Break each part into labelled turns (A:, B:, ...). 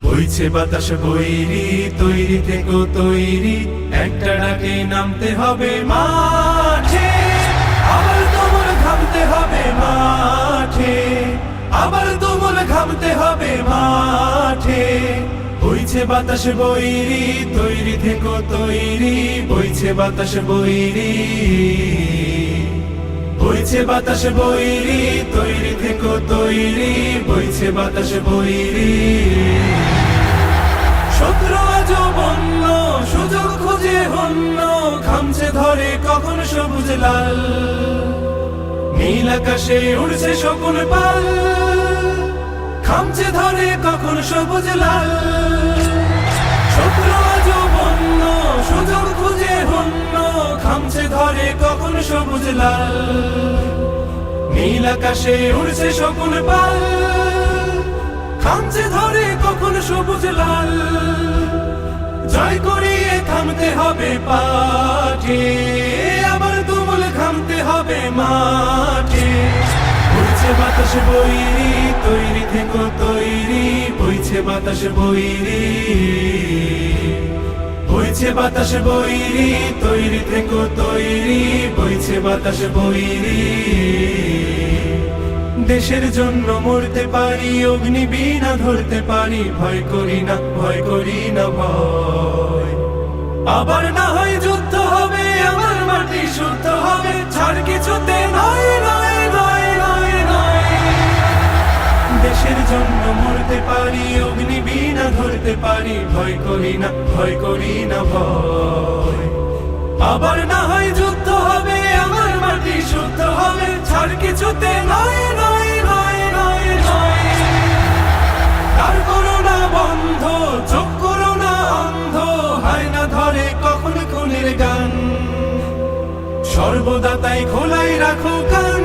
A: বইছে বাতাস বৈরি, তৈরি থেকো তৈরি, একটা ডাকে নামতে হবে মাঠে। আবার তোমার ঘামতে হবে মাঠে, আবার তোমার ঘামতে হবে মাঠে। বইছে বাতাস বৈরি, তৈরি থেকো তৈরি, বইছে বাতাস বৈরি, বইছে বাতাস বৈরি, তৈরি থেকো তৈরি, বইছে বাতাস বৈরি। শত্রু আজও বন্য, সুযোগ খুঁজে হন্য, খামছে ধরে কখন সবুজ লাল। নীল আকাশে উড়ছে শকুন পাল, খামছে ধরে কখন সবুজ লাল। শত্রু আজও বন্য, সুযোগ খুঁজে হন্য, খামছে ধরে কখন সবুজ লাল। নীল আকাশে উড়ছে শকুন পাল, খামছে ধরে কখন সবুজ লাল। জয় করিয়ে থামতে হবে পাঠে, আবার তুমুল ঘামতে হবে মাঠে। বইছে বাতাস বৈরি, তৈরি থেকো তৈরি, বইছে বাতাস বৈরি, বইছে বাতাস বৈরি, তৈরি থেকো তৈরি, বইছে বাতাস বৈরি। দেশের জন্য মরতে পারি, অগ্নি বীণা ধরতে পারি, ভয় করি না, ভয় করি না ভয়। আবার না হয় যুদ্ধ হবে, আমার মাটি শুদ্ধ হবে, ছাড় কিছুতে নয় নয় নয় নয় নয়। দেশের জন্য মরতে পারি, অগ্নি বীণা ধরতে পারি, ভয় করি না, ভয় করি না ভয়। আবার না হয় যুদ্ধ হবে, আমার মাটি শুদ্ধ হবে, ছাড় কিছুতে নয় নয় নয় নয় নয়। তার করো না বন্ধ, চোখ করো না অন্ধ, হয় না ধরে কখন খুনের গান। সর্বদা তাই খোলাই রাখো কান,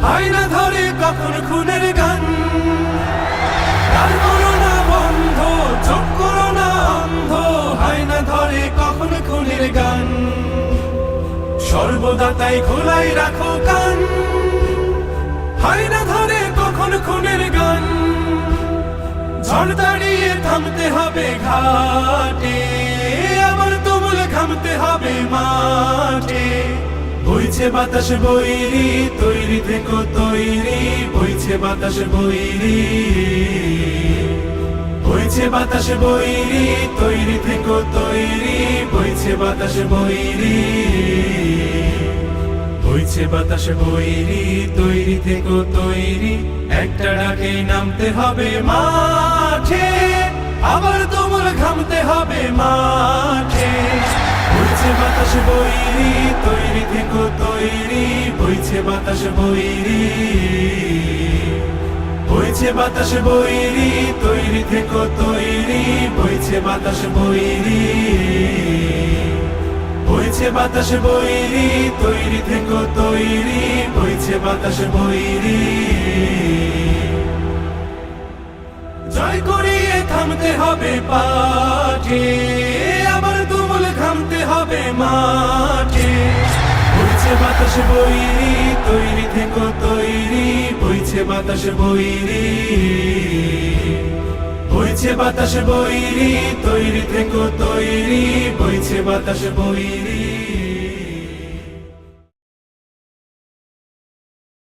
A: হয় না ধরে কখন খুনের গান। তার করো না বন্ধ, চোখ করো না অন্ধ, হয় না ধরে কখন খুনের গান। সর্বদা তাই খোলাই রাখো কান, হয় না ধরে কখন খুনের গান। ঝড় দাঁড়িয়ে থামতে হবে ঘাটে, আবার তুমুল ঘামতে হবে মাঠে। বইছে বাতাস বৈরি, তৈরি থেকো তৈরি, বইছে বাতাস বৈরি, বইছে বাতাস বৈরি, তৈরি থেকো তৈরি, বইছে বাতাস বৈরি, বইছে বাতাস বৈরি, তৈরি থেকো তৈরি, একটা ডাকে নামতে হবে মাঠে। আবার তুমুল ঘামতে হবে মাঠে। বইছে বাতাস বৈরি, তৈরি থেকো তৈরি, বইছে বাতাস বৈরি, বইছে বাতাস বৈরি, তৈরি থেকো তৈরি, বইছে বাতাস বৈরি, বইছে বাতাস বৈরি, তৈরি থেকো তৈরি, বইছে বাতাস বৈরি। জয় করিয়ে থামতে হবে পাঠে, আবার তুমুল ঘামতে হবে মাঠে। বইছে বাতাস বৈরি, তৈরি থেকো তৈরি, বইছে বাতাস বৈরি, বইছে বাতাস বৈরি, তৈরি থেকো তৈরি, বইছে বাতাস বৈরি।